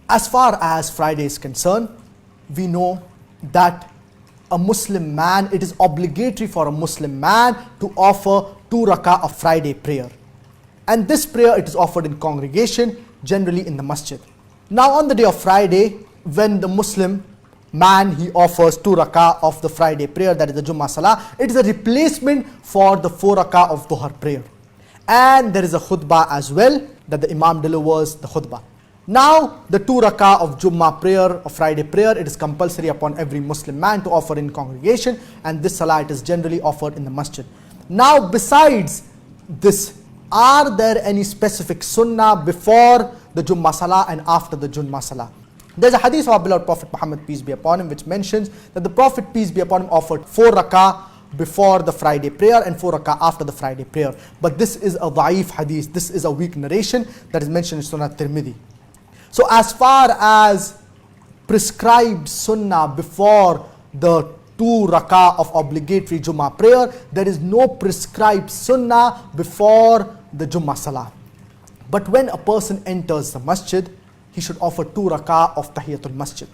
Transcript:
As far as Friday is concerned, we know that a Muslim man, it is obligatory for a Muslim man to offer 2 rakah of Friday prayer. And this prayer, it is offered in congregation, generally in the masjid. Now on the day of Friday, when the Muslim man, he offers 2 rakah of the Friday prayer, that is the Jummah Salah, it is a replacement for the 4 rakah of Dhuhr prayer. And there is a khutbah as well, that the Imam delivers the khutbah. Now, the 2 rakah of Jummah prayer, of Friday prayer, it is compulsory upon every Muslim man to offer in congregation, and this salah, it is generally offered in the masjid. Now, besides this, are there any specific sunnah before the Jummah salah and after the Jummah salah? There's a hadith of our beloved Prophet Muhammad, peace be upon him, which mentions that the Prophet, peace be upon him, offered 4 rakah before the Friday prayer and 4 rakah after the Friday prayer. But this is a da'if hadith, this is a weak narration that is mentioned in Sunnah Tirmidhi. So as far as prescribed sunnah before the 2 rakah of obligatory Jummah prayer, there is no prescribed sunnah before the Jummah salah. But when a person enters the masjid, he should offer 2 rakah of Tahiyatul Masjid.